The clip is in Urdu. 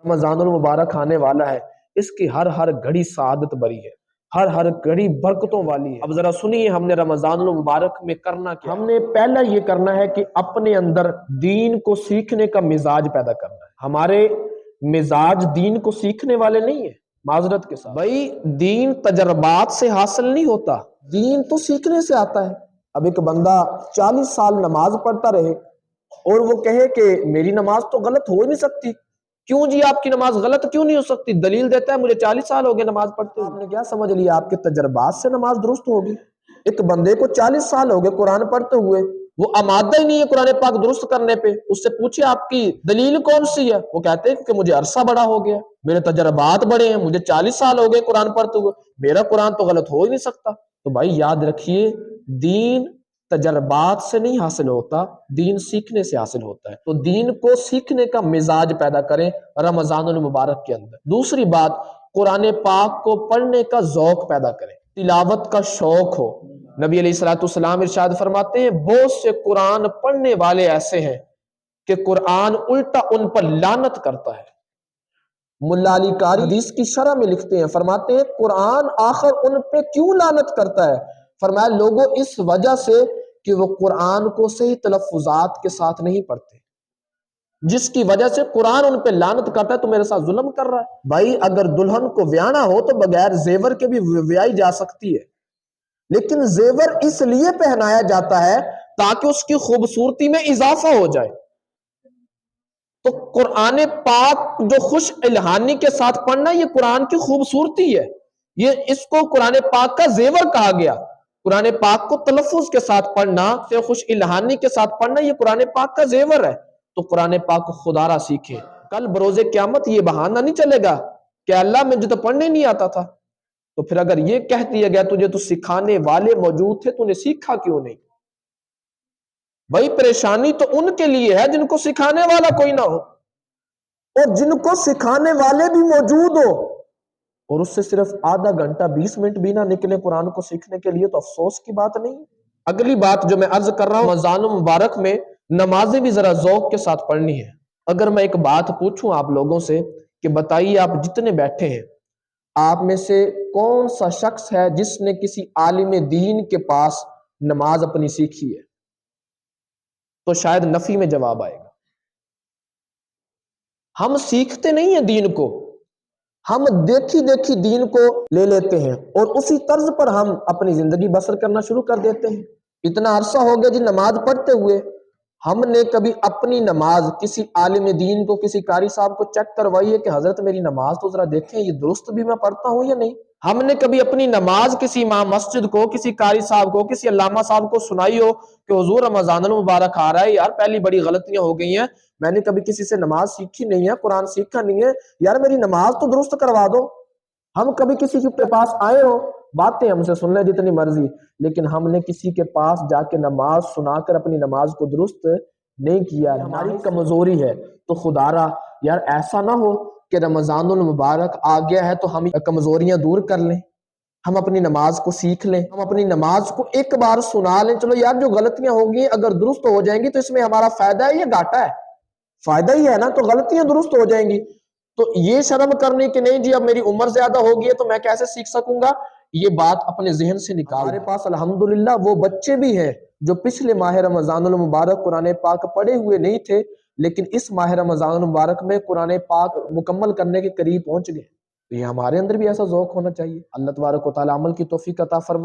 رمضان المبارک آنے والا ہے، اس کی ہر گھڑی سعادت بری ہے، ہر گھڑی برکتوں والی ہے۔ اب ذرا سنیے ہم نے رمضان المبارک میں کرنا کیا؟ ہم نے پہلا یہ کرنا ہے کہ اپنے اندر دین کو سیکھنے کا مزاج پیدا کرنا ہے۔ ہمارے مزاج دین کو سیکھنے والے نہیں ہیں، معذرت کے ساتھ بھائی، دین تجربات سے حاصل نہیں ہوتا، دین تو سیکھنے سے آتا ہے۔ اب ایک بندہ 40 سال نماز پڑھتا رہے اور وہ کہے کہ میری نماز تو غلط ہو ہی نہیں سکتی۔ کیوں جی آپ کی نماز غلط کیوں نہیں ہو سکتی؟ دلیل دیتا ہے مجھے 40 سال ہو گئے نماز پڑھتے ہوئے۔ آپ نے کیا سمجھ لیا آپ کے تجربات سے نماز درست ہوگی؟ ایک بندے کو 40 سال ہو گئے قرآن پڑھتے ہوئے، وہ آمادہ ہی نہیں ہے قرآن پاک درست کرنے پہ، اس سے پوچھے آپ کی دلیل کون سی ہے؟ وہ کہتے ہیں کہ مجھے عرصہ بڑا ہو گیا، میرے تجربات بڑے ہیں، مجھے 40 سال ہو گئے قرآن پڑھتے ہوئے، میرا قرآن تو غلط ہو ہی نہیں سکتا۔ تو بھائی یاد رکھیے، دین تجربات سے نہیں حاصل ہوتا، دین سیکھنے سے حاصل ہوتا ہے۔ تو دین کو سیکھنے کا مزاج پیدا کریں رمضان المبارک کے اندر۔ دوسری بات، قرآن پاک کو پڑھنے کا ذوق پیدا کریں، تلاوت کا شوق ہو۔ نبی علیہ الصلوۃ والسلام ارشاد فرماتے ہیں بہت سے قرآن پڑھنے والے ایسے ہیں کہ قرآن الٹا ان پر لعنت کرتا ہے۔ ملا علی قاری حدیث کی شرح میں لکھتے ہیں، فرماتے ہیں قرآن آخر ان پہ کیوں لعنت کرتا ہے؟ فرمایا لوگوں اس وجہ سے کہ وہ قرآن کو صحیح تلفظات کے ساتھ نہیں پڑھتے، جس کی وجہ سے قرآن ان پہ لعنت کرتا ہے، تو میرے ساتھ ظلم کر رہا ہے۔ بھائی اگر دلہن کو ویانا ہو تو بغیر زیور کے بھی ویائی جا سکتی ہے، لیکن زیور اس لیے پہنایا جاتا ہے تاکہ اس کی خوبصورتی میں اضافہ ہو جائے۔ تو قرآن پاک جو خوش الہانی کے ساتھ پڑھنا، یہ قرآن کی خوبصورتی ہے، یہ اس کو قرآن پاک کا زیور کہا گیا۔ قرآن پاک کو تلفظ کے ساتھ پڑھنا، خوش الہانی کے ساتھ پڑھنا، یہ قرآن پاک کا زیور ہے۔ تو قرآن پاک کو خدا را سیکھیں، کل بروز قیامت یہ بہانہ نہیں چلے گا کہ اللہ مجھے تو پڑھنے نہیں آتا تھا۔ تو پھر اگر یہ کہہ دیا گیا تجھے تو سکھانے والے موجود تھے، تو نے سیکھا کیوں نہیں؟ بھائی پریشانی تو ان کے لیے ہے جن کو سکھانے والا کوئی نہ ہو، اور جن کو سکھانے والے بھی موجود ہو اور اس سے صرف آدھا گھنٹہ 20 منٹ بھی نہ نکلے قرآن کو سیکھنے کے لیے، تو افسوس کی بات نہیں۔ اگلی بات جو میں عرض کر رہا ہوں، رمضان مبارک میں نمازیں بھی ذرا ذوق کے ساتھ پڑھنی ہے۔ اگر میں ایک بات پوچھوں آپ لوگوں سے کہ بتائیے آپ جتنے بیٹھے ہیں، آپ میں سے کون سا شخص ہے جس نے کسی عالم دین کے پاس نماز اپنی سیکھی ہے؟ تو شاید نفی میں جواب آئے گا۔ ہم سیکھتے نہیں ہیں دین کو، ہم دیکھی دیکھی دین کو لے لیتے ہیں اور اسی طرز پر ہم اپنی زندگی بسر کرنا شروع کر دیتے ہیں۔ اتنا عرصہ ہو گیا جی نماز پڑھتے ہوئے، ہم نے کبھی اپنی نماز کسی عالم دین کو، کسی قاری صاحب کو چیک کروائی ہے کہ حضرت میری نماز تو ذرا دیکھیں یہ درست بھی میں پڑھتا ہوں یا نہیں؟ ہم نے کبھی اپنی نماز کسی امام مسجد کو، کسی قاری صاحب کو، کسی علامہ صاحب کو سنائی ہو کہ حضور رمضان المبارک آ رہا ہے یار، پہلی بڑی غلطیاں ہو گئی ہیں، میں نے کبھی کسی سے نماز سیکھی نہیں ہے، قرآن سیکھا نہیں ہے، یار میری نماز تو درست کروا دو۔ ہم کبھی کسی کے پاس آئے ہو، باتیں ہم سے سن لیں جتنی مرضی، لیکن ہم نے کسی کے پاس جا کے نماز سنا کر اپنی نماز کو درست نہیں کیا۔ ہماری کمزوری ہے۔ تو خدا را یار ایسا نہ ہو کہ رمضان المبارک آ گیا ہے تو ہم کمزوریاں دور کر لیں، ہم اپنی نماز کو سیکھ لیں، ہم اپنی نماز کو ایک بار سنا لیں، چلو یار جو غلطیاں ہوگی اگر درست ہو جائیں گی تو اس میں ہمارا فائدہ ہے یا گھاٹا ہے؟ فائدہ ہی ہے نا، تو غلطیاں درست ہو جائیں گی۔ تو یہ شرم کرنے کہ نہیں جی اب میری عمر زیادہ ہوگی ہے تو میں کیسے سیکھ سکوں گا، یہ بات اپنے ذہن سے نکال۔ ہمارے پاس الحمدللہ وہ بچے بھی ہیں جو پچھلے ماہ رمضان المبارک قرآن پاک پڑھے ہوئے نہیں تھے، لیکن اس ماہ رمضان المبارک میں قرآن پاک مکمل کرنے کے قریب پہنچ گئے۔ تو یہ ہمارے اندر بھی ایسا ذوق ہونا چاہیے۔ اللہ تبارک و تعالی عمل کی توفیق عطا فرمائے۔